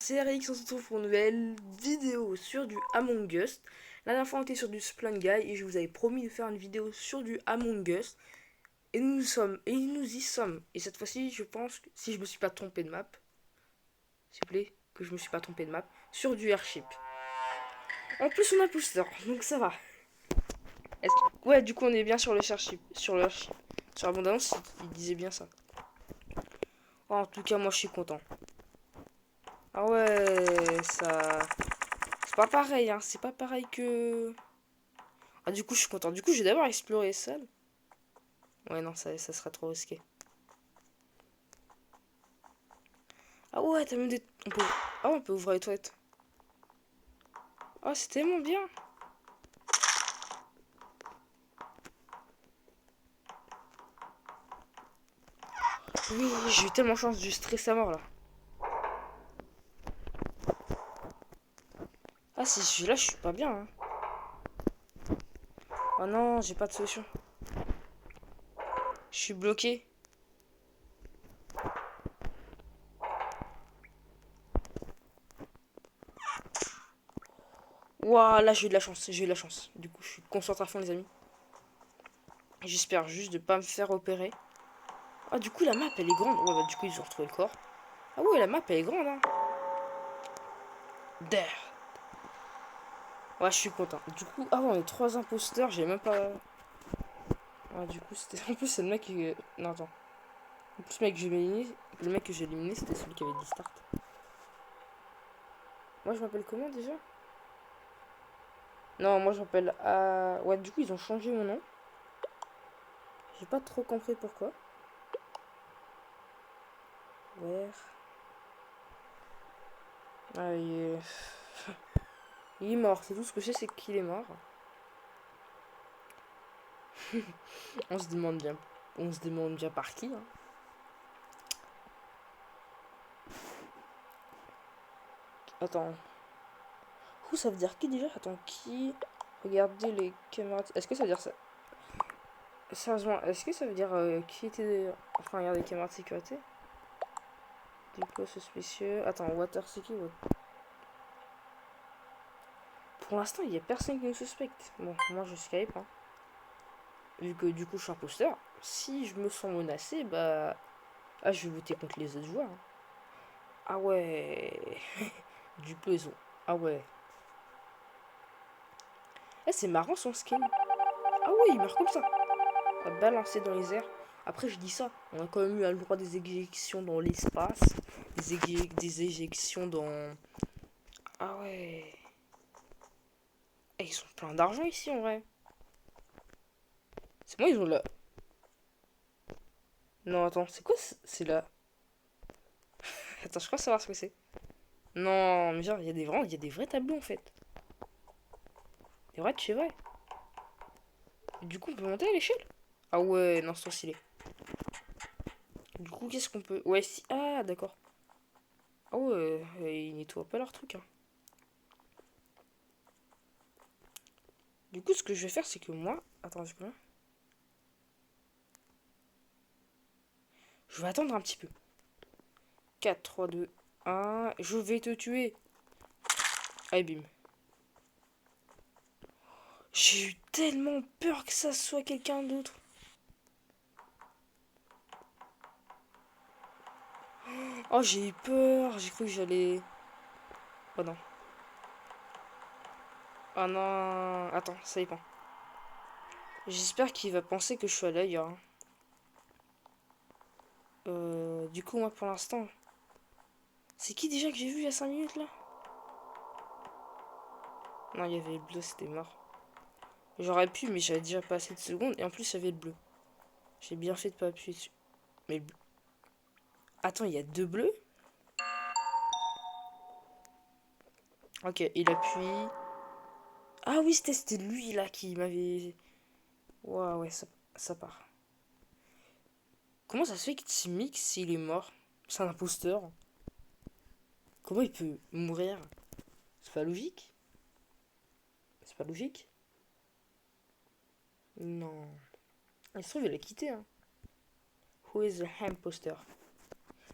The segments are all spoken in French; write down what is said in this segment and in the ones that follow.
C'est Eric, on se retrouve pour une nouvelle vidéo sur du Among Us. La dernière fois on était sur du Splunk Guy et je vous avais promis de faire une vidéo sur du Among Us. Et nous y sommes. Et cette fois-ci, je pense que si je me suis pas trompé de map, s'il vous plaît, que je me suis pas trompé de map, sur du Airship. En plus on a booster, donc ça va. Ouais, du coup on est bien sur le Airship. Sur la bande-annonce, il disait bien ça. Oh, en tout cas, moi je suis content. Ah ouais, ça... C'est pas pareil, hein. C'est pas pareil que... Ah, du coup, je suis content. Du coup, je vais d'abord explorer ça. Ouais, non, ça sera trop risqué. Ah ouais, t'as même des... Ah ouais, on peut ouvrir les toilettes. Ah, c'est tellement bien. Oui, j'ai eu tellement chance du stress à mort, là. Ah, si je suis là, je suis pas bien, hein. Oh non, j'ai pas de solution. Je suis bloqué. Ouah, là, j'ai eu de la chance. J'ai eu de la chance. Du coup, je suis concentré à fond, les amis. J'espère juste de pas me faire opérer. Ah, du coup, la map, elle est grande. Ouais, bah, du coup, ils ont retrouvé le corps. Ah ouais, la map, elle est grande, hein. There. Ouais, je suis content. Du coup, ah ouais, on est trois imposteurs, j'ai même pas... Ouais, du coup, c'était... En plus, c'est le mec qui... Non, attends. En plus, le mec que j'ai éliminé, c'était celui qui avait dit start. Moi, je m'appelle comment, déjà? Non, moi, je m'appelle... Ouais, du coup, ils ont changé mon nom. J'ai pas trop compris pourquoi. Where... Ah, il est mort. C'est tout ce que je sais, c'est qu'il est mort. On se demande bien... On se demande bien par qui, hein. Attends. Où ça veut dire qui, déjà? Attends, qui... Regardez les caméras... Est-ce que ça veut dire ça? Sérieusement, est-ce que ça veut dire qui était... Enfin, regardez les caméras de sécurité. Dépôt suspicieux. Attends, water security. Pour l'instant, il n'y a personne qui nous suspecte. Bon, moi je Skype, hein. Vu que du coup je suis imposteur. Si je me sens menacé, bah. Ah, je vais voter contre les autres joueurs, hein. Ah ouais. Du poison. Ah ouais. Eh, c'est marrant son skin. Ah ouais, il meurt comme ça. À balancer dans les airs. Après, je dis ça. On a quand même eu le droit des éjections dans l'espace. Des éjections dans. Ah ouais. Eh, ils ont plein d'argent ici en vrai. C'est moi, ils ont là. Non, attends, c'est quoi c'est là? Attends, je crois savoir ce que c'est. Non, mais genre, il y a des vrais tableaux en fait. Des vrais de chez vrai. Du coup, on peut monter à l'échelle? Ah ouais, non, c'est trop stylé. Du coup, qu'est-ce qu'on peut. Ouais, si. Ah, d'accord. Ah ouais, ils nettoient pas leur truc, hein. Du coup, ce que je vais faire, c'est que moi. Attends, je vais attendre un petit peu. 4, 3, 2, 1. Je vais te tuer. Allez, bim. J'ai eu tellement peur que ça soit quelqu'un d'autre. Oh, j'ai eu peur. J'ai cru que j'allais. Oh non. Oh non. Attends, ça dépend. J'espère qu'il va penser que je suis à l'ailleurs, hein. Du coup, moi, pour l'instant... C'est qui déjà que j'ai vu il y a 5 minutes, là? Non, il y avait le bleu, c'était mort. J'aurais pu, mais j'avais déjà pas assez de secondes. Et en plus, il y avait le bleu. J'ai bien fait de pas appuyer dessus. Mais le bleu... Attends, il y a deux bleus? Ok, il appuie. Ah oui, c'était lui, là, qui m'avait... Waouh, ouais, ça part. Comment ça se fait que Timix, s'il est mort? C'est un imposteur. Comment il peut mourir? C'est pas logique? C'est pas logique? Non. Il se trouve, il a quitté, hein. Who is the imposter?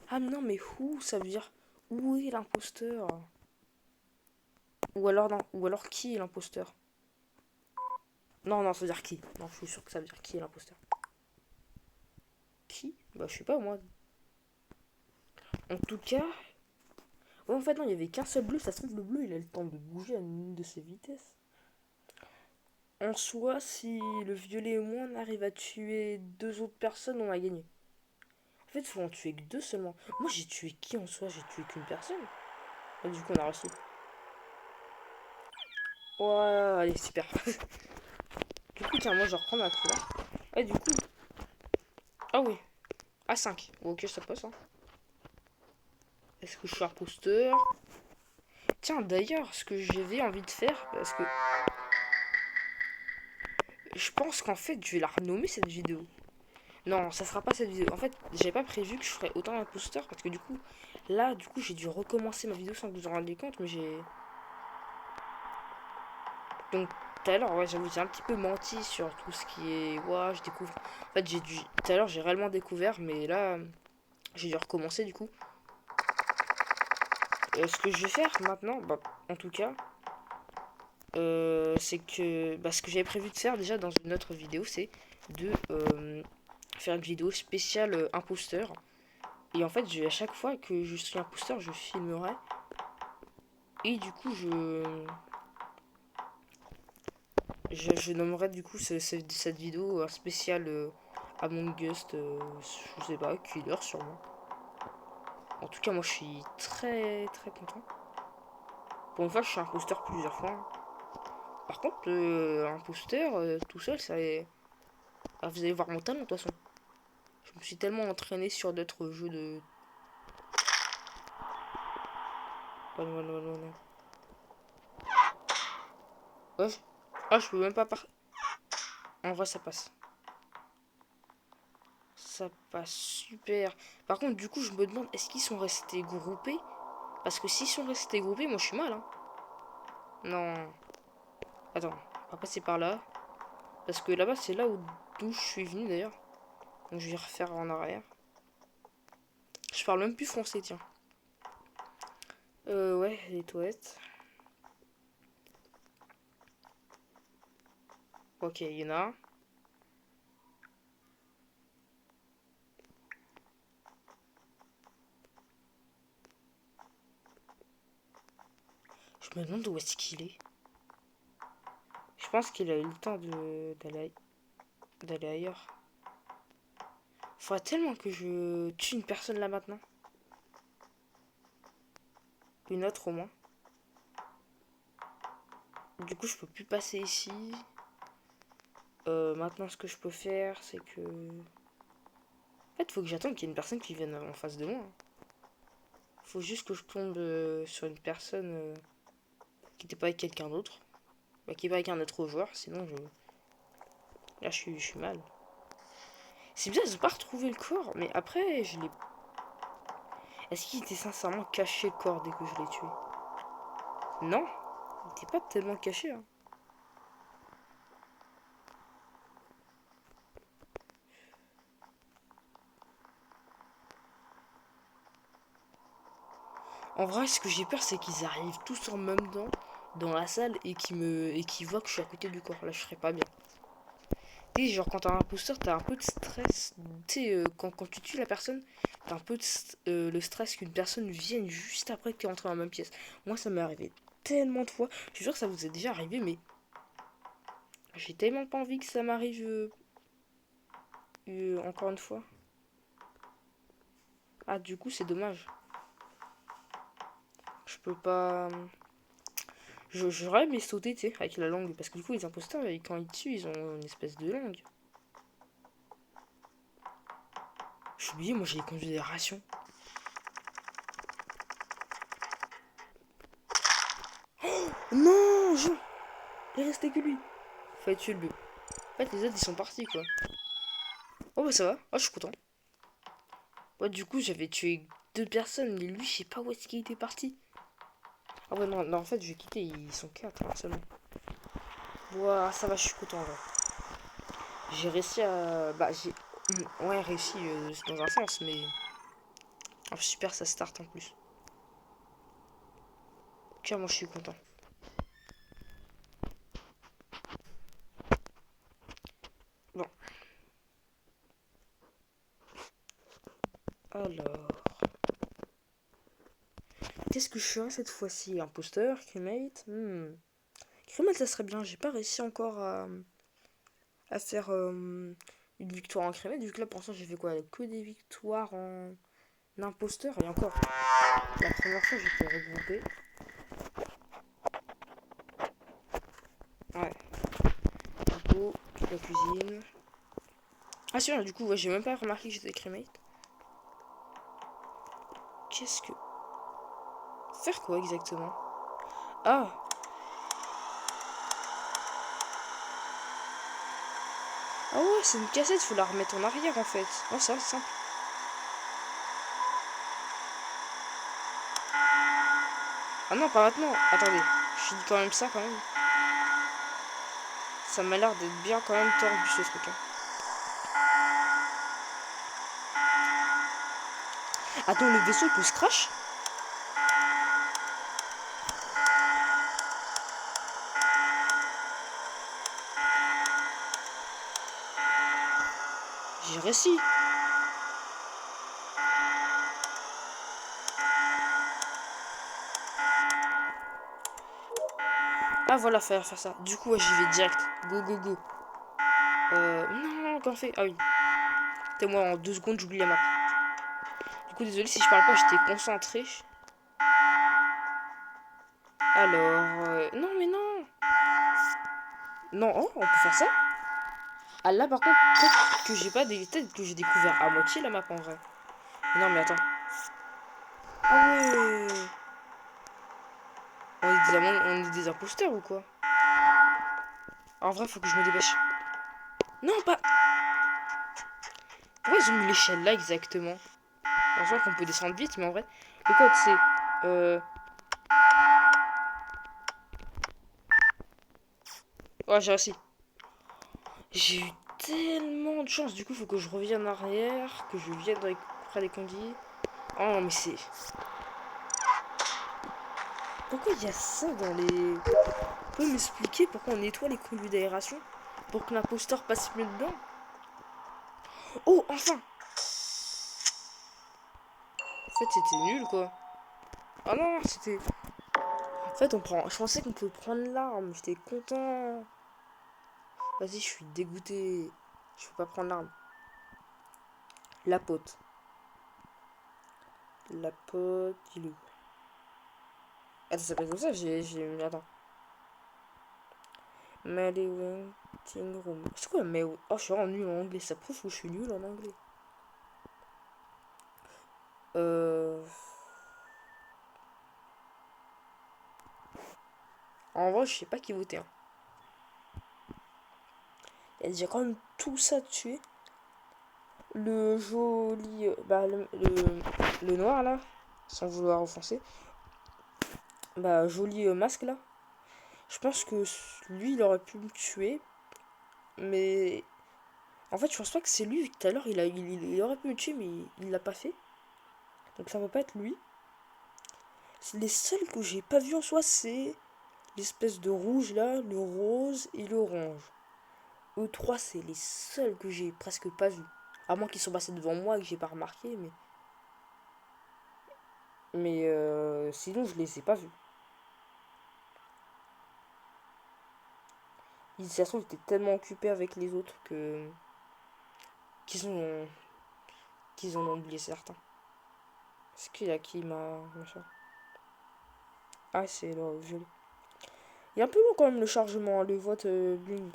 Ah non, mais who, ça veut dire Où est l'imposteur? Ou alors non, ou alors qui est l'imposteur? Non, non, ça veut dire qui? Non, je suis sûr que ça veut dire qui est l'imposteur. Qui? Bah, je sais pas, moi. En tout cas... Ouais, en fait, non, il y avait qu'un seul bleu. Ça se trouve, le bleu, il a le temps de bouger à une de ses vitesses. En soi, si le violet et moi, on arrive à tuer deux autres personnes, on a gagné. En fait, faut en tuer que deux seulement. Moi, j'ai tué qui en soi? J'ai tué qu'une personne. Et du coup, on a réussi. Ouais, allez, super. Du coup, tiens, moi, je reprends ma couleur. Et du coup... Ah oui, à 5. Bon, ok, ça passe, hein. Est-ce que je suis imposteur? Tiens, d'ailleurs, ce que j'avais envie de faire, parce que je pense qu'en fait, je vais la renommer cette vidéo. Non, ça sera pas cette vidéo. En fait, j'avais pas prévu que je ferais autant d'imposteur parce que du coup, là, j'ai dû recommencer ma vidéo sans que vous en rendiez compte, mais j'ai... Donc, tout à l'heure, ouais, j'avoue, j'ai un petit peu menti sur tout ce qui est... Ouais, je découvre... En fait, j'ai dû... Tout à l'heure, j'ai réellement découvert, mais là, j'ai dû recommencer, du coup. Ce que je vais faire maintenant, bah, en tout cas, c'est que... Bah, ce que j'avais prévu de faire, déjà, dans une autre vidéo, c'est de faire une vidéo spéciale imposteur. Et en fait, à chaque fois que je suis imposteur, je filmerai. Et du coup, je nommerai du coup cette vidéo un spécial Among Us, je sais pas, killer sûrement. En tout cas, moi je suis très très content. Pour une fois, je suis imposteur plusieurs fois, hein. Par contre, imposteur tout seul, ça. Ah, vous allez voir mon talent de toute façon. Je me suis tellement entraîné sur d'autres jeux de. Oh non, non, non, non. Ouais, ah, je peux même pas En vrai, ça passe. Ça passe super. Par contre, du coup, je me demande, est-ce qu'ils sont restés groupés? Parce que s'ils sont restés groupés, moi je suis mal, hein. Non. Attends, on va passer par là. Parce que là-bas, c'est là où d'où je suis venu d'ailleurs. Donc je vais refaire en arrière. Je parle même plus français, tiens. Ouais, les toilettes. Ok, il y en a un. Je me demande où est-ce qu'il est. Je pense qu'il a eu le temps d'aller ailleurs. Faudrait tellement que je tue une personne là maintenant. Une autre au moins. Du coup, je peux plus passer ici. Maintenant, ce que je peux faire, c'est que... En fait, faut que j'attende qu'il y ait une personne qui vienne en face de moi. Faut juste que je tombe sur une personne qui n'était pas avec quelqu'un d'autre. Bah, qui est pas avec un autre joueur, sinon je... Là, je suis mal. C'est bizarre, ils ont pas retrouvé le corps, mais après, je l'ai... Est-ce qu'il était sincèrement caché le corps dès que je l'ai tué? Non, il était pas tellement caché, hein. En vrai, ce que j'ai peur, c'est qu'ils arrivent tous en même temps dans la salle et qu'ils voient que je suis à côté du corps. Là, je serais pas bien. Tu sais, genre, quand t'as un imposteur, t'as un peu de stress. Tu sais, quand tu tues la personne, t'as un peu le stress qu'une personne vienne juste après que t'es rentré dans la même pièce. Moi, ça m'est arrivé tellement de fois. Je suis sûr que ça vous est déjà arrivé, mais j'ai tellement pas envie que ça m'arrive encore une fois. Ah, du coup, c'est dommage. Je peux pas. J'aurais aimé sauter, tu sais, avec la langue. Parce que du coup, les imposteurs, quand ils tuent, ils ont une espèce de langue. J'ai oublié, moi j'ai des considérations. Non, il restait que lui. Fallait tuer le bleu. En fait, les autres, ils sont partis, quoi. Oh, bah ça va. Oh, je suis content. Ouais, du coup, j'avais tué deux personnes, mais lui, je sais pas où est-ce qu'il était parti. Ah ouais, non, non, en fait, je vais quitter, ils sont quatre, hein, seulement. Ouah, ça va, je suis content, là. J'ai réussi à... Bah, j'ai... Ouais, réussi dans un sens, mais... Oh, super, ça start en plus. cas, moi je suis content. Bon. Alors. Qu'est-ce que je ferai cette fois-ci? Imposteur, cremate? Cremate, ça serait bien. J'ai pas réussi encore à faire une victoire en cremate. Vu que là, pour l'instant, j'ai fait quoi? Que des victoires en imposteur. Et encore, la première fois, j'étais regroupé. Ouais. Du coup, la cuisine. Ah, si, du coup, ouais, j'ai même pas remarqué que j'étais cremate. Qu'est-ce que. Faire quoi exactement? Ah! Ah ouais, c'est une cassette, faut la remettre en arrière en fait. Oh, ça, c'est simple. Ah non, pas maintenant. Attendez, je dis quand même ça quand même. Ça m'a l'air d'être bien quand même tordu ce truc. Hein. Attends, le vaisseau il peut se crash? J'ai réussi. Ah voilà, faire ça. Du coup, ouais, j'y vais direct. Go, go, go. Non, qu'en fait? Ah oui. T'es moi en 2 secondes, j'oublie la map. Du coup, désolé si je parle pas, j'étais concentré. Alors, non, mais non. Non, oh, on peut faire ça? Ah là, par contre, peut-être que j'ai pas des... Peut-être que j'ai découvert à moitié la map en vrai. Non, mais attends. Ah ouais. On est des imposteurs ou quoi? En vrai, faut que je me dépêche. Non, pas... Pourquoi ils ont mis l'échelle là exactement? On voit qu'on peut descendre vite, mais en vrai, le code c'est... Ouais, j'ai réussi. J'ai eu tellement de chance. Du coup, faut que je revienne en arrière, que je vienne près des conduits. Oh non, mais c'est... Pourquoi il y a ça dans les... Vous pouvez m'expliquer pourquoi on nettoie les conduits d'aération? Pour que l'imposteur passe mieux dedans? Oh, enfin! En fait, c'était nul, quoi. Ah non, c'était... En fait, on prend... Je pensais qu'on pouvait prendre l'arme. J'étais content. Vas-y, je suis dégoûté. Je peux pas prendre l'arme. La pote. La pote, il est où? Attends, ça s'appelle comme ça, j'ai... Attends. Mary Waiting Room. C'est quoi, mais... Oh, je suis vraiment nul en anglais. Ça prouve que je suis nul en anglais. En vrai, je sais pas qui voter. Hein. Il y a déjà quand même tout ça tué. Le joli... Bah, le noir, là. Sans vouloir offenser. Bah, joli masque, là. Je pense que lui, il aurait pu me tuer. Mais... En fait, je pense pas que c'est lui. Tout à l'heure, il aurait pu me tuer, mais il l'a pas fait. Donc ça va pas être lui. Les seuls que j'ai pas vu en soi, c'est l'espèce de rouge là, le rose et l'orange. Eux trois, c'est les seuls que j'ai presque pas vus. À moins qu'ils sont passés devant moi et que j'ai pas remarqué, mais. Mais sinon, je les ai pas vus. Ils, de toute façon, étaient tellement occupés avec les autres que. Qu'ils ont. Qu'ils en ont oublié certains. Est-ce qu'il y a qui m'a. Machin. Ah, c'est le violet. Il est un peu long quand même le chargement, le vote bling.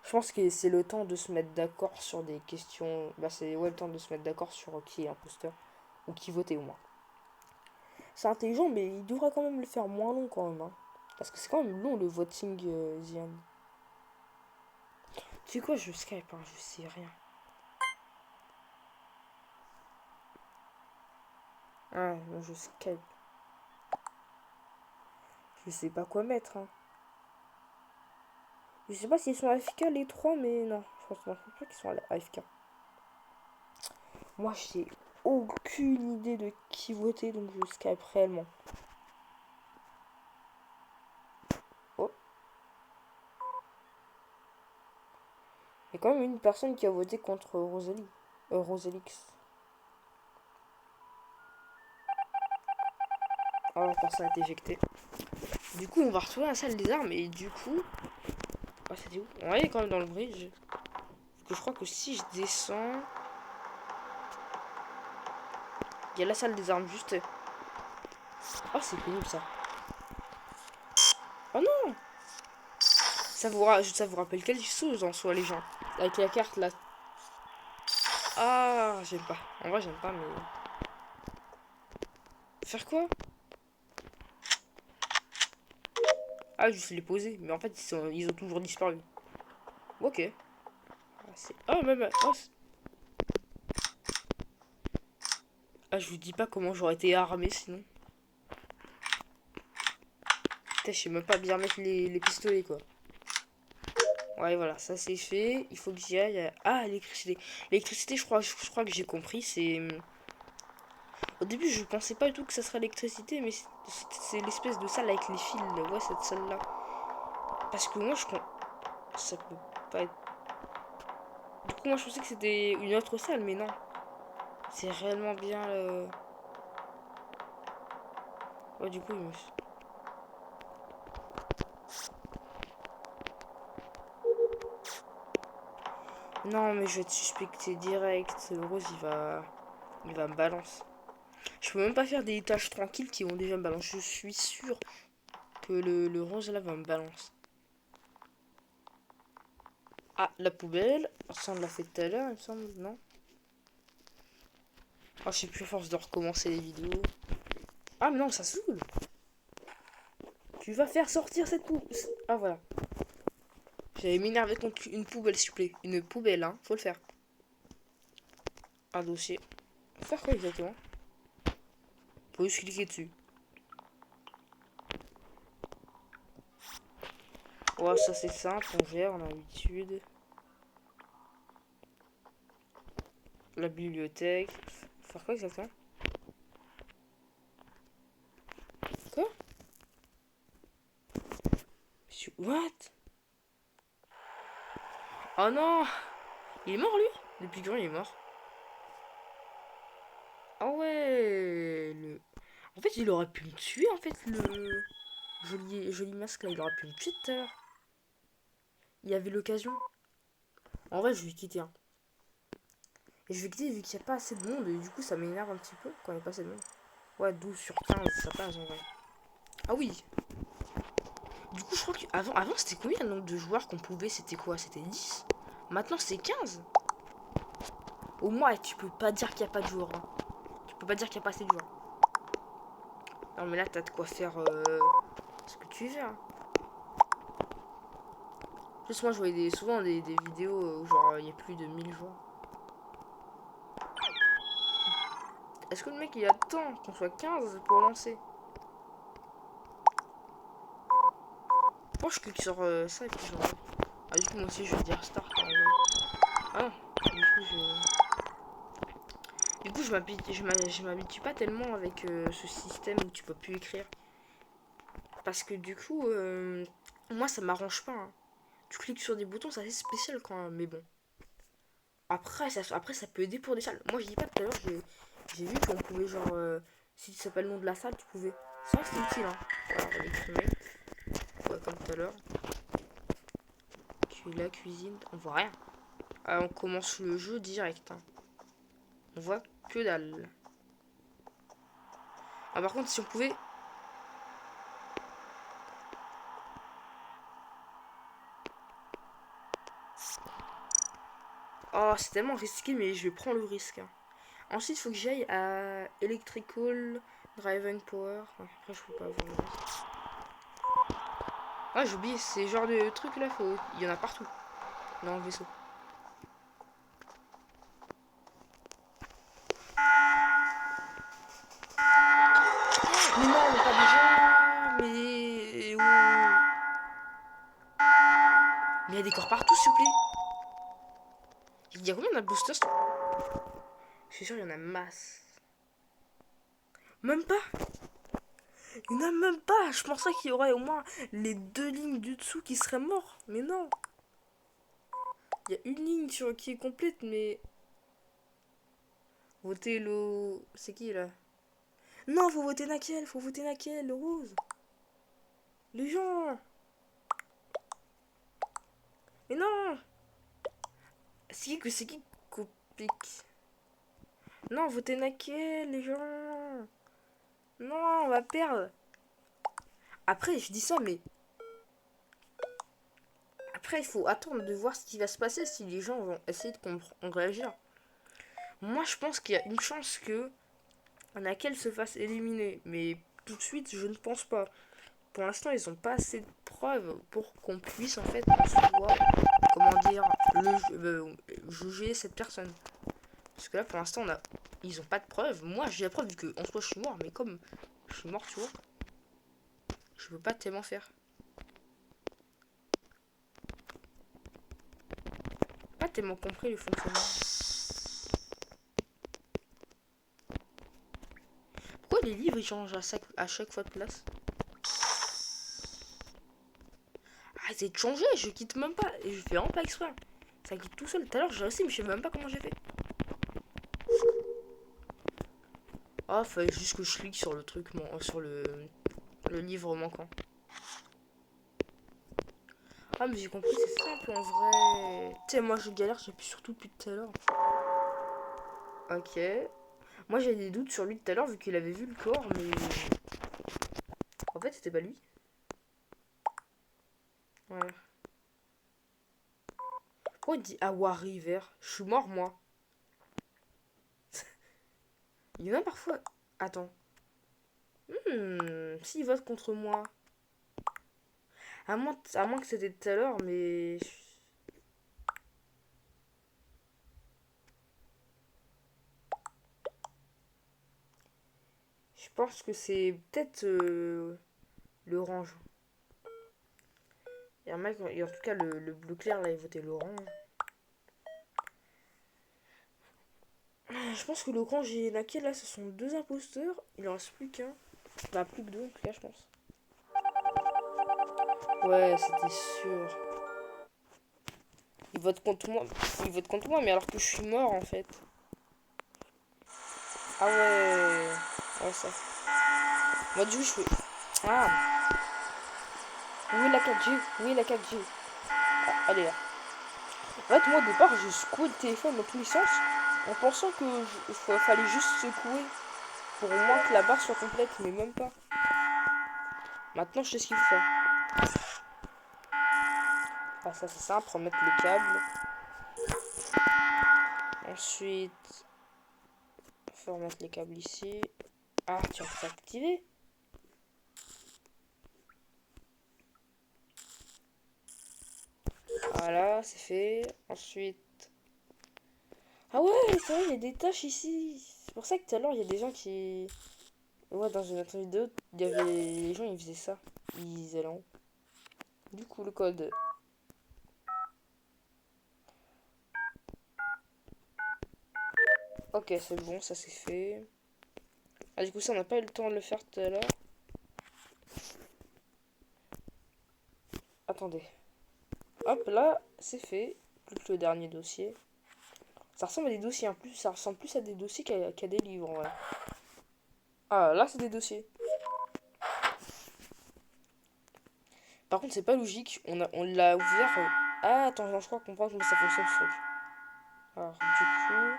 Je pense que c'est le temps de se mettre d'accord sur des questions. Bah, c'est ouais, le temps de se mettre d'accord sur qui est imposteur ou qui votait au moins. C'est intelligent, mais il devra quand même le faire moins long quand même. Hein. Parce que c'est quand même long le voting, Zian. Tu sais quoi, je Skype, hein, je sais rien. Ah, non, je Skype. Je sais pas quoi mettre. Hein. Je sais pas s'ils sont AFK les trois, mais non. Je pense pas qu'ils sont AFK. Moi, je sais. aucune idée de qui voter, donc je Skype réellement. Oh. Il y a quand même une personne qui a voté contre Rosalie. Rosalix. Oh, la personne a été éjectée. Du coup, on va retrouver la salle des armes et du coup... Ah, c'était où? On va aller quand même dans le bridge. Parce que je crois que si je descends... Il y a la salle des armes juste... Oh, c'est pénible ça. Oh non! Ça vous rappelle quelle chose en soi, les gens? Avec la carte là. Ah, j'aime pas. En vrai, j'aime pas, mais... Faire quoi? Ah, juste les poser. Mais en fait, ils ont toujours disparu. Ok. Ah, même... Oh, ah, je vous dis pas comment j'aurais été armé sinon. Putain, je sais même pas bien mettre les pistolets, quoi. Ouais, voilà, ça c'est fait. Il faut que j'y aille. Ah, l'électricité. L'électricité, je crois que j'ai compris. C'est... Au début, je pensais pas du tout que ça serait l'électricité, mais c'est l'espèce de salle avec les fils. Ouais, cette salle-là. Parce que moi, ça peut pas être... Du coup, moi, je pensais que c'était une autre salle, mais non. C'est réellement bien le... Ouais, du coup, il me... Non, mais je vais te suspecter direct. Le rose, il va me balancer. Je peux même pas faire des tâches tranquilles qui vont déjà me balancer. Je suis sûr que le rose, là, va me balancer. Ah, la poubelle. Ça, on l'a fait tout à l'heure, il me semble, non? Ah, je sais plus, à force de recommencer les vidéos. Ah, mais non, ça saoule. Tu vas faire sortir cette poubelle. Ah, voilà. J'allais m'énerver contre une poubelle, s'il vous plaît. Une poubelle, hein. Faut le faire. Un dossier. Faire quoi exactement? Faut juste cliquer dessus. Ouais, ça c'est simple, on gère, on a l'habitude. La bibliothèque. Faire quoi exactement? Quoi? What? Oh non! Il est mort lui? Depuis quand il est mort? Ah ouais! En fait, il aurait pu me tuer en fait, le joli masque là. Il aurait pu me tuer tout à l'heure. Il y avait l'occasion. En vrai, je vais quitter. Hein. Et je vais quitter vu qu'il n'y a pas assez de monde. Et du coup, ça m'énerve un petit peu quand il n'y a pas assez de monde. Ouais, 12 sur 15, ça passe en vrai. Ah oui! Du coup, je crois qu'avant c'était combien le nombre de joueurs qu'on pouvait? C'était quoi? C'était 10. Maintenant, c'est 15. Au moins, tu peux pas dire qu'il n'y a pas de joueurs. Hein. Tu peux pas dire qu'il n'y a pas assez de joueurs. Non, mais là, t'as de quoi faire ce que tu veux. Hein. Juste, moi, je voyais souvent des vidéos où, genre, il y a plus de 1000 joueurs. Est-ce que le mec, il attend qu'on soit 15 pour lancer? Moi, je clique sur ça et puis je... Ah, du coup, moi aussi, je vais dire start. Hein, ah, du coup, je m'habitue pas tellement avec ce système où tu peux plus écrire. Parce que du coup, moi, ça m'arrange pas. Hein. Tu cliques sur des boutons, c'est assez spécial quand même, mais bon. Après, ça peut aider pour des salles. Moi, je dis pas tout à l'heure, j'ai vu qu'on pouvait, genre, si tu s'appelles le nom de la salle, tu pouvais. Ça, c'est utile, hein. Alors, on va l'exprimer. Ouais, comme tout à l'heure. La cuisine, on voit rien. Ah, on commence le jeu direct. Hein. On voit que dalle. Ah, par contre, si on pouvait... Oh, c'est tellement risqué, mais je vais prendre le risque. Hein. Ensuite, il faut que j'aille à Electrical Driving Power. Après, je peux pas voir le reste. Ah, j'ai oublié, ces genres de trucs là, il y en a partout. Dans le vaisseau. Mais non, mais pas déjà. Mais... Mais il y a des corps partout, s'il vous plaît. Il y a combien d'un booster? Je suis sûr, il y en a masse. Même pas. Il n'y en a même pas. Je pensais qu'il y aurait au moins les 2 lignes du dessous qui seraient morts. Mais non. Il y a une ligne qui est complète, mais... Votez le... C'est qui, là? Non, faut voter Nakel. Faut voter Nakel, le rose. Les gens. Mais non. C'est qui complique? Non, votez Nakel, les gens. Non, on va perdre. Après, je dis ça, mais... Après, il faut attendre de voir ce qui va se passer si les gens vont essayer de réagir. Moi, je pense qu'il y a une chance que Nakel se fasse éliminer. Mais tout de suite, je ne pense pas. Pour l'instant, ils n'ont pas assez de preuves pour qu'on puisse, en fait, en soi, comment dire, juger cette personne. Parce que là, pour l'instant, ils n'ont pas de preuves. Moi, j'ai la preuve vu que, en soi, je suis mort. Mais comme je suis mort, tu vois, je peux pas tellement faire. Pas tellement compris le fonctionnement. Pourquoi les livres ils changent à chaque fois de place? Arrêtez de changer, je quitte même pas. Et je fais vraiment pas exprès. Ça quitte tout seul. Tout à l'heure j'ai réussi, mais je sais même pas comment j'ai fait. Ah, fallait juste que je clique sur le truc, sur le livre manquant. Ah, mais j'ai compris, c'est simple en vrai. Tu sais, moi je galère, j'appuie surtout depuis tout à l'heure. Ok. Moi j'ai des doutes sur lui tout à l'heure vu qu'il avait vu le corps, mais. En fait, c'était pas lui. Ouais. Pourquoi il dit Awa River? Je suis mort, moi. Il y en a parfois. Attends. S'il vote contre moi. À moins que c'était tout à l'heure, mais. Je pense que c'est peut-être l'orange. Il y a un mec, et en tout cas le bleu clair, là, il votait l'orange. Je pense que l'orange et laquelle là, ce sont 2 imposteurs. Il en reste plus qu'un. Bah, plus que 2 en tout cas, je pense. Ouais, c'était sûr. Il vote contre moi. Il vote contre moi, mais alors que je suis mort en fait. Ah ouais. Ouais, ça. Moi, du coup, je fais. Ah. Oui, la 4G. Oui, la 4G. Ah, allez là. En fait, moi au départ, j'ai secoué le téléphone dans tous les sens en pensant que fallait juste secouer pour au moins que la barre soit complète, mais même pas. Maintenant, je sais ce qu'il faut faire. Ah, ça c'est simple, remettre les câbles. Ensuite, faut remettre les câbles ici. Ah, tu vas activer. Voilà, c'est fait. Ensuite. Ah ouais, c'est vrai, il y a des tâches ici. C'est pour ça que tout à l'heure, il y a des gens qui. Ouais, dans une autre vidéo, il y avait les gens, ils faisaient ça. Ils allaient en haut. Du coup, le code. Ok, c'est bon, ça c'est fait. Ah, du coup, ça, on n'a pas eu le temps de le faire tout à l'heure. Attendez. Hop, là, c'est fait. Plus que le dernier dossier. Ça ressemble à des dossiers en plus. Ça ressemble plus à des dossiers qu'à des livres, ouais. Ah, là, c'est des dossiers. Par contre, c'est pas logique. On l'a ouvert. Ah, attends, je crois comprendre comment ça fonctionne ce truc. Alors, du coup.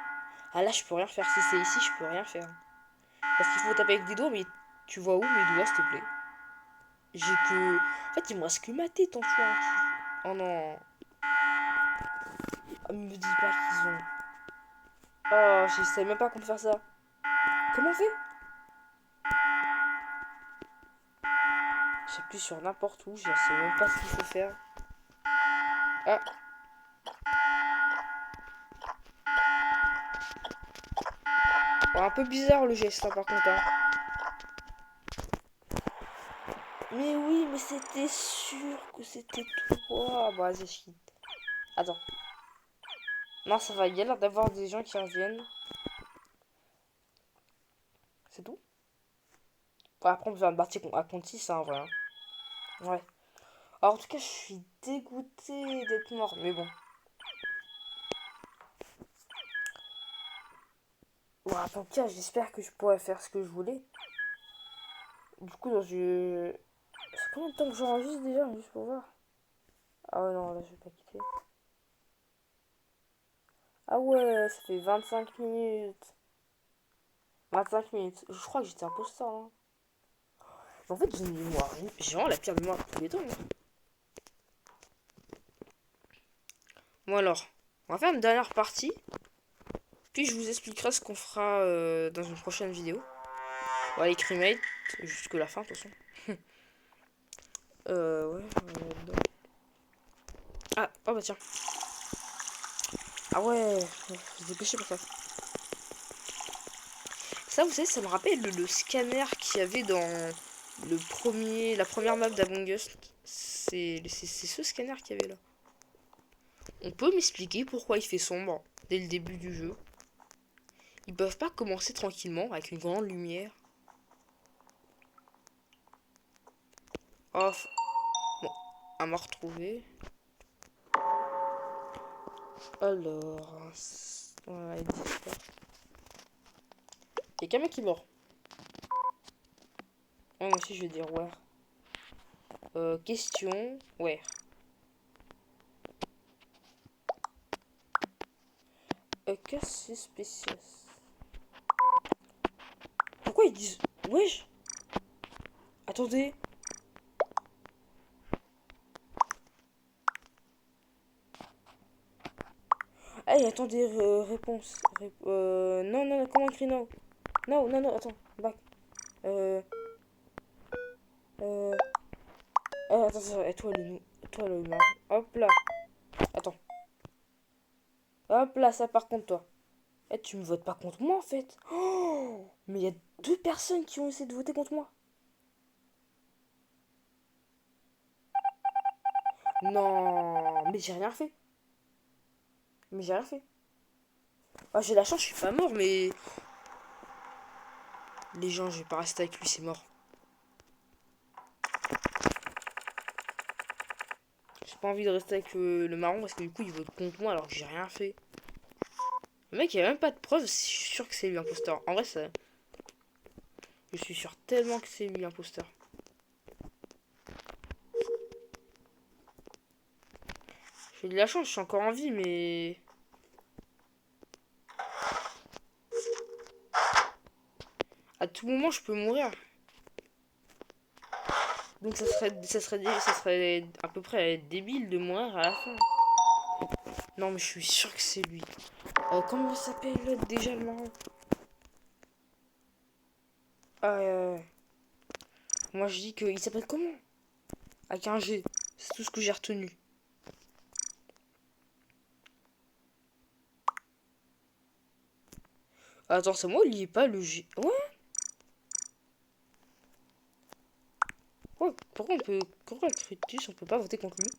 Ah, là, je peux rien faire. Si c'est ici, je peux rien faire. Parce qu'il faut taper avec des doigts, mais tu vois où mes doigts, s'il te plaît? J'ai que. En fait, il me reste que ma tête en soi. Oh non. Oh, me dis pas qu'ils ont. Oh, je sais même pas comment faire ça. Comment on fait? J'appuie sur n'importe où, je sais même pas ce qu'il faut faire. Ah. Oh, un peu bizarre le geste, hein, par contre. Hein. Mais oui, mais c'était sûr que c'était toi. Bah, vas-y, je quitte. Attends. Non, ça va, il y a l'air d'avoir des gens qui reviennent. C'est tout. Enfin, après, on peut faire une partie à compte 6, hein, voilà. Ouais. Alors, en tout cas, je suis dégoûté d'être mort, mais bon. Bon, en tout cas, j'espère que je pourrai faire ce que je voulais. Du coup, dans une... C'est combien de temps que j'enregistre déjà, juste pour voir? Ah ouais, non, là, je vais pas quitter. Ah ouais, ça fait 25 minutes. 25 minutes. Je crois que j'étais imposteur, hein. En fait, j'ai une mémoire. J'ai vraiment la pire mémoire de tous les temps, hein. Bon alors, on va faire une dernière partie. Puis je vous expliquerai ce qu'on fera dans une prochaine vidéo. On va aller cremate jusque la fin, de toute façon. Ouais, dedans. Ah, oh bah tiens. Ah ouais, faut se dépêcher pour ça. Ça, vous savez, ça me rappelle le scanner qu'il y avait dans la première map d'Among Us. C'est ce scanner qu'il y avait là. On peut m'expliquer pourquoi il fait sombre dès le début du jeu? Ils peuvent pas commencer tranquillement avec une grande lumière. Off. Bon, à m'a retrouvé. Alors, on va dire ça. Il y a quelqu'un qui est mort. Oh, moi aussi je vais dire ouais. Question. Ouais. Qu'est-ce spécial? Pourquoi ils disent. Wesh. Attendez. Hey, attendez, réponse. Non, non, non, comment écrit non? Non, non, non, attends. Back. Euh. Euh. Attends, attends, et toi, le humain. Hop là. Attends. Hop là, ça par contre, toi. Eh, tu me votes pas contre moi en fait. Oh, mais il y a 2 personnes qui ont essayé de voter contre moi. Non, mais j'ai rien fait. Mais j'ai rien fait. Ah, j'ai la chance, je suis pas mort, mais. Les gens, je vais pas rester avec lui, c'est mort. J'ai pas envie de rester avec le marron parce que du coup, il vote contre moi alors que j'ai rien fait. Le mec, il a même pas de preuves, je suis sûr que c'est lui imposteur. En vrai, ça. Je suis sûr tellement que c'est lui imposteur. J'ai de la chance, je suis encore en vie, mais. À tout moment, je peux mourir. Donc ça serait à peu près débile de mourir à la fin. Non, mais je suis sûr que c'est lui. Comment il s'appelle l'autre déjà le marron? Ah, moi je dis qu'il s'appelle comment? Avec un G. C'est tout ce que j'ai retenu. Attends, c'est moi, il y est pas le G. Ouais. Ouais, pourquoi on peut. Pourquoi Critus, on peut pas voter contre lui?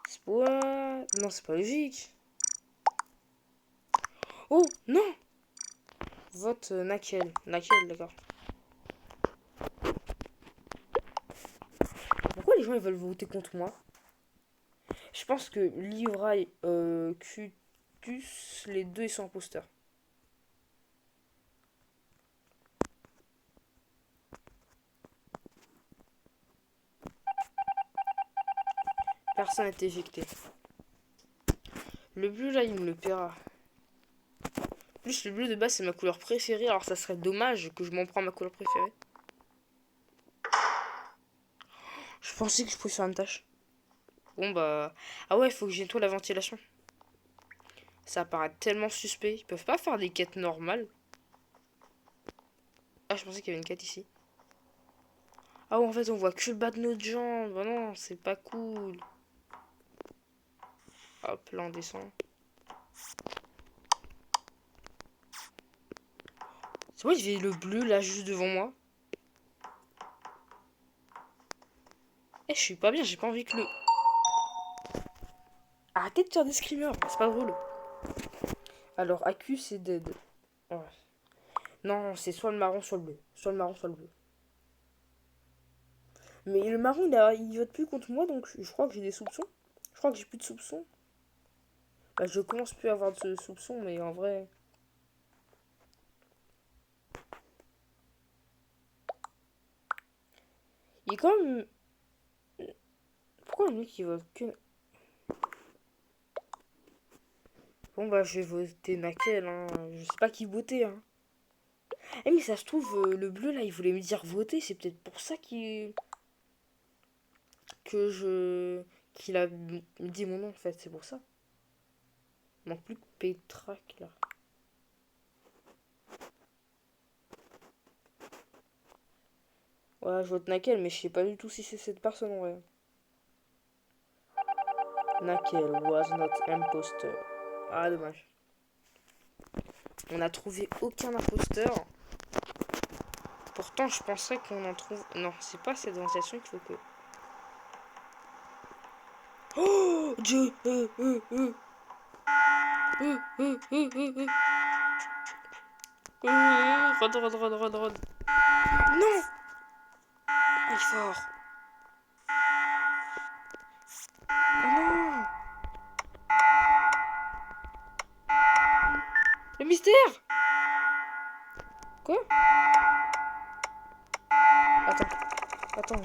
C'est pas. Non, c'est pas logique. Oh, non! Vote Nakel. Nakel, d'accord. Pourquoi les gens ils veulent voter contre moi? Je pense que Livrail, Cutus, les deux ils sont imposteurs. Personne n'est éjecté. Le bleu là, il me le paiera. Plus le bleu de base, c'est ma couleur préférée. Alors ça serait dommage que je m'en prends à ma couleur préférée. Je pensais que je pouvais faire une tâche. Bon bah. Ah ouais, il faut que je nettoie la ventilation. Ça paraît tellement suspect. Ils peuvent pas faire des quêtes normales. Ah, je pensais qu'il y avait une quête ici. Ah ouais, en fait, on voit que le bas de notre jambe. Bah non, c'est pas cool. Hop, là, on descend. C'est vrai, il y avait le bleu là, juste devant moi. Eh, je suis pas bien, j'ai pas envie que le. Arrêtez de faire des screamers, c'est pas drôle. Alors, Accu, c'est dead. Ouais. Non, c'est soit le marron, soit le bleu. Soit le marron, soit le bleu. Mais le marron, il vote plus contre moi, donc je crois que j'ai des soupçons. Je crois que j'ai plus de soupçons. Bah, je commence plus à avoir de soupçons, mais en vrai... Il est quand même... Pourquoi lui qui vote que... Bon, bah, je vais voter Nakel, hein. Je sais pas qui voter, hein. Eh, mais ça se trouve, le bleu, là, il voulait me dire voter. C'est peut-être pour ça que je... qu'il a dit mon nom, en fait. C'est pour ça. Il manque plus que Petrac, là. Ouais, je vote Nakel, mais je sais pas du tout si c'est cette personne, en vrai. Nakel was not imposter. Ah, dommage. On n'a trouvé aucun imposteur. Pourtant, je penserais qu'on en trouve... Non, c'est pas cette organisation qu'il faut que... Oh Dieu Rod. Non. Il est fort. Oh non. Le mystère. Quoi? Attends.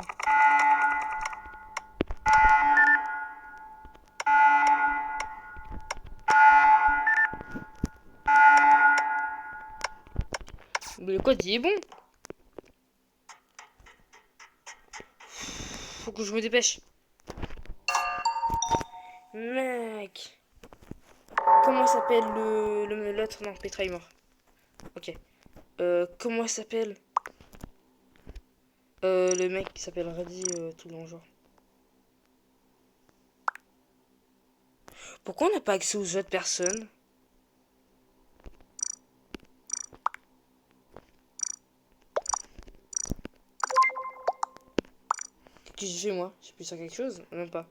Mais le code, il est bon. Faut que je me dépêche. Mec. Comment s'appelle l'autre? Non, Petra est mort. Ok. Comment s'appelle le mec qui s'appelle Reddy, tout le genre. Pourquoi on n'a pas accès aux autres personnes? Qu'est-ce que j'ai fait moi? J'ai pu sur quelque chose? Même pas.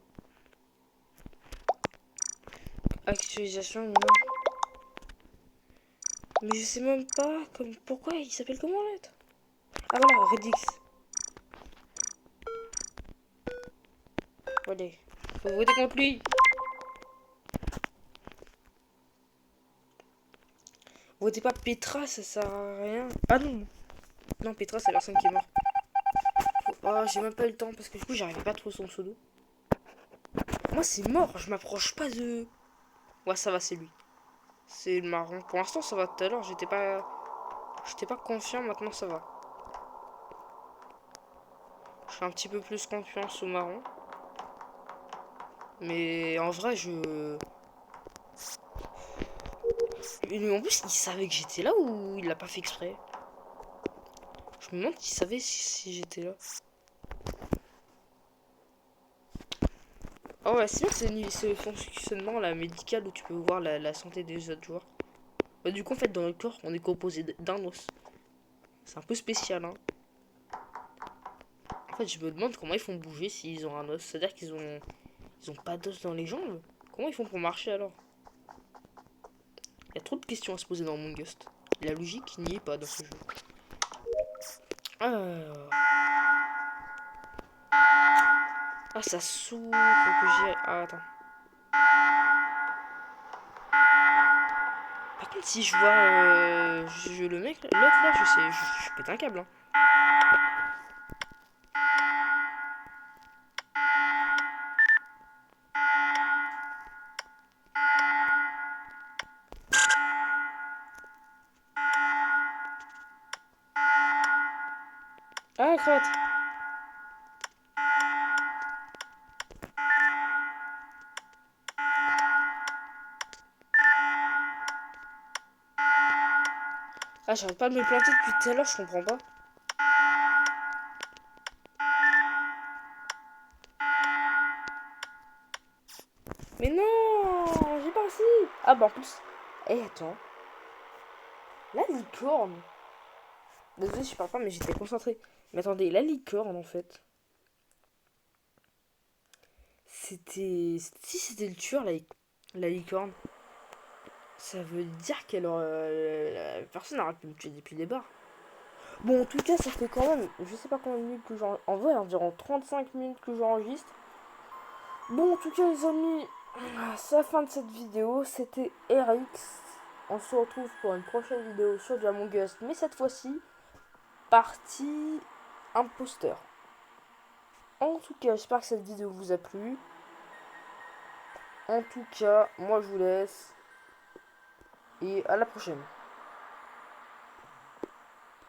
Actualisation, non. Mais je sais même pas pourquoi il s'appelle comment l'autre? Ah voilà, Redix. Allez, faut voter contre lui. Votez pas Petra, ça sert à rien. Ah non. Non, Petra, c'est la personne qui est morte. Oh, j'ai même pas eu le temps parce que du coup, j'arrivais pas trop son pseudo. Moi, c'est mort, je m'approche pas de... Ouais, ça va, c'est lui. C'est le marron. Pour l'instant, ça va. Tout à l'heure, j'étais pas... J'étais pas confiant, maintenant ça va. Je fais un petit peu plus confiance au marron. Mais en vrai, je... Mais en plus, il savait que j'étais là ou il l'a pas fait exprès? Je me demande s'il savait si j'étais là. Oh ouais, sinon c'est le fonctionnement là, médical où tu peux voir la santé des autres joueurs. Bah, du coup, en fait, dans le corps, on est composé d'un os. C'est un peu spécial, hein. En fait, je me demande comment ils font bouger s'ils ont un os. C'est-à-dire ils ont pas d'os dans les jambes. Comment ils font pour marcher alors? Il y a trop de questions à se poser dans Among Us. La logique n'y est pas dans ce jeu. Alors... Ah, ça s'ouvre, faut que j'y aille. Ah, attends. Par contre, si je vois le mec, l'autre là, je sais, je pète un câble. Hein. Ah, crotte. Ah, j'arrête pas de me planter depuis tout à l'heure, je comprends pas. Mais non, j'ai pas réussi. Ah, bah en plus. Eh, attends. La licorne. Désolé, je parle pas, mais j'étais concentré. Mais attendez, la licorne en fait. C'était. Si c'était le tueur, la licorne. Ça veut dire qu'elle la personne aurait pu me tuer depuis les barres. Bon, en tout cas, ça fait quand même, je sais pas combien de minutes que j'enregistre. En vrai, environ 35 minutes que j'enregistre. Bon, en tout cas, les amis, c'est la fin de cette vidéo. C'était RX. On se retrouve pour une prochaine vidéo sur du Among Us. Mais cette fois-ci, partie imposteur. En tout cas, j'espère que cette vidéo vous a plu. En tout cas, moi je vous laisse. Et à la prochaine.